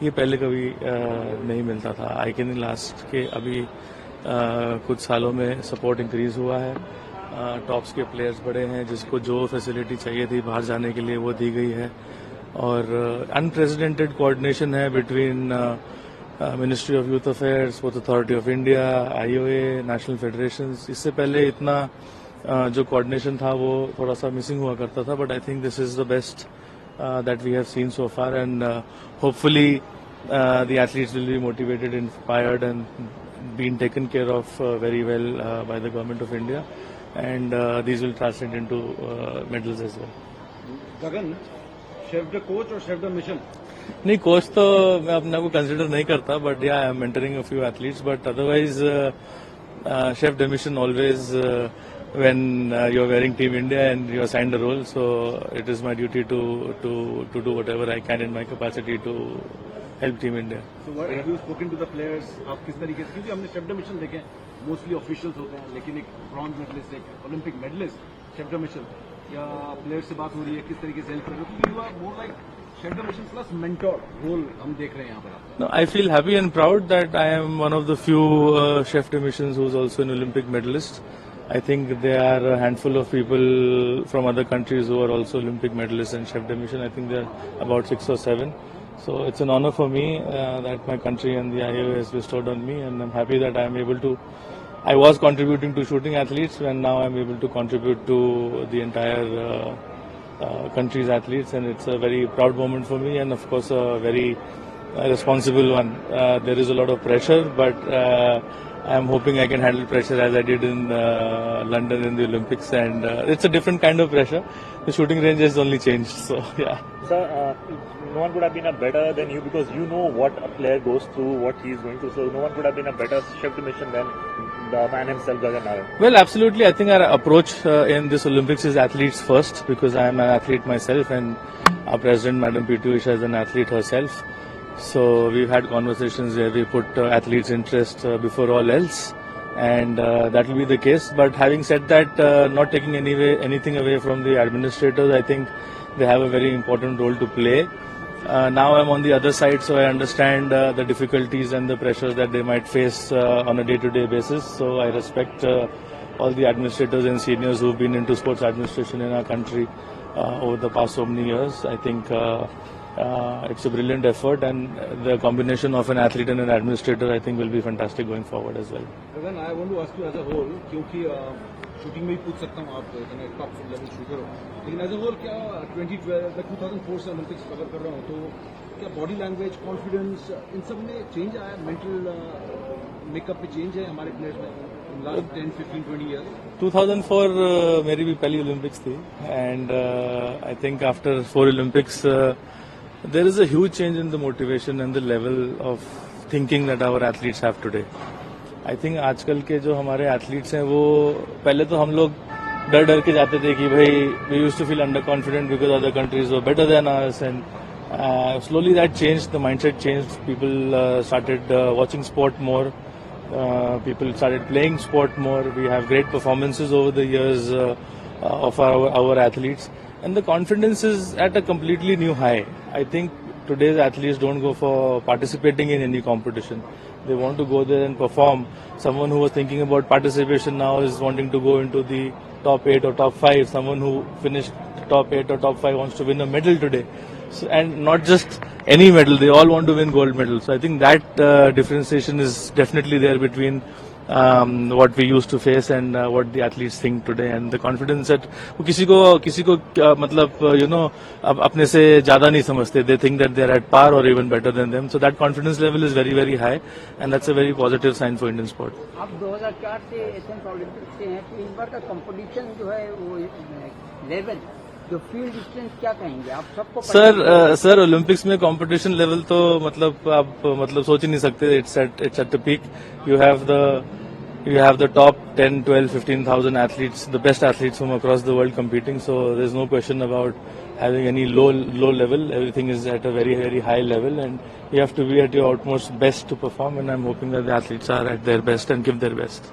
ये पहले कभी नहीं मिलता था। आई कैन लास्ट के अभी कुछ सालों में सपोर्ट इंक्रीज हुआ है, टॉप्स के प्लेयर्स बड़े हैं, जिसको जो फैसिलिटी चाहिए थी बाहर जाने के लिए वो दी गई है, और अनप्रेसिडेंटेड कोऑर्डिनेशन है between ministry of youth affairs, sports authority of India, IOA, national federations. इससे पहले इतना जो कोऑर्डिनेशन था वो थोड़ा सा मिसिंग हुआ करता था, but I think this is the best that we have seen so far, and hopefully the athletes will be motivated, inspired, and being taken care of very well by the government of India, and these will translate into medals as well. Gagan, chef the coach or chef the mission? नहीं, coach तो मैं अपने को consider नहीं करता, but या I am mentoring a few athletes, but otherwise chef the mission always when you're wearing Team India and you're assigned a role, so it is my duty to do whatever I can in my capacity to help Team India. So what have you spoken to the players? आप किस तरीके से, क्योंकि हमने chef the mission देखे mostly officials होते हैं, लेकिन एक ब्रॉन्ज मेडलिस्ट, एक Olympic medallist chef the mission या प्लेयर्स से बात हो रही है, किस तरीके से हेल्प कर रहे हो, क्योंकि you are more like chef the mission plus mentor role हम देख रहे हैं यहाँ पर. No, I feel happy and proud that I am one of the few chef the missions who's also an Olympic medalist. I think there are a handful of people from other countries who are also Olympic medalists and chef de mission. I think there are about 6 or 7. So it's an honor for me that my country and the IOA has bestowed on me, and I'm happy that I'm able to. I was contributing to shooting athletes, and now I'm able to contribute to the entire country's athletes, and it's a very proud moment for me, and of course a very responsible one. There is a lot of pressure, but I'm hoping I can handle pressure as I did in London in the Olympics, and it's a different kind of pressure. The shooting range has only changed, so yeah. Sir, no one could have been a better than you, because you know what a player goes through, what he is going through. So no one could have been a better chef de mission than the man himself, Gagan Naran. Well, absolutely. I think our approach in this Olympics is athletes first, because I am an athlete myself, and our president, Madam P.T. Usha, is an athlete herself. So we've had conversations where we put athletes' interest before all else, and that will be the case. But having said that, not taking anything away from the administrators, I think they have a very important role to play. Now I'm on the other side, so I understand the difficulties and the pressures that they might face on a day-to-day basis. So I respect all the administrators and seniors who've been into sports administration in our country over the past so many years. I think it's a brilliant effort, and the combination of an athlete and an administrator, I think, will be fantastic going forward as well. Gagan, I want to ask you as a whole, क्योंकि shooting में ही पूछ सकता हूँ, आप इतने top level shooter हो, लेकिन as a whole क्या 2004 से ओलंपिक्स कवर कर रहा हूँ, तो क्या बॉडी लैंग्वेज, कॉन्फिडेंस, इन सब में चेंज आया, मेंटल मेकअप में चेंज है हमारे प्लेयर्स में लास्ट 10, 15, 20 ईयर्स? 2004 मेरी भी पहली ओलंपिक्स थी, and I think after 4 Olympics there is a huge change in the motivation and the level of thinking that our athletes have today. I think आजकल के जो हमारे athletes हैं वो पहले तो हम लोग डर डर के जाते थे कि भाई we used to feel underconfident because other countries were better than us, and slowly that changed, the mindset changed. People started watching sport more. People started playing sport more. We have great performances over the years of our athletes. And the confidence is at a completely new high. I think today's athletes don't go for participating in any competition. They want to go there and perform. Someone who was thinking about participation now is wanting to go into the top 8 or top 5. Someone who finished top 8 or top 5 wants to win a medal today. So, and not just any medal, they all want to win gold medals. So I think that differentiation is definitely there between what we used to face and what the athletes think today, and the confidence that किसी को मतलब अपने से ज्यादा नहीं समझते. They think that they are at par or even better than them. So that confidence level is very, very high, and that's a very positive sign for Indian sport. आप 2004 से एशियन ओलंपिक से हैं, तो इस बार का competition जो है वो लेवल, जो फील्ड डिस्टेंस, क्या कहेंगे आप सबको? सर ओलंपिक्स में कंपटीशन लेवल तो मतलब आप मतलब सोच ही नहीं सकते. It's at the peak. You have the top 10, 12, 15,000 athletes, the best athletes from across the world competing. So there's no question about having any low level. Everything is at a very, very high level, and you have to be at your utmost best to perform. And I'm hoping that the athletes are at their best and give their best.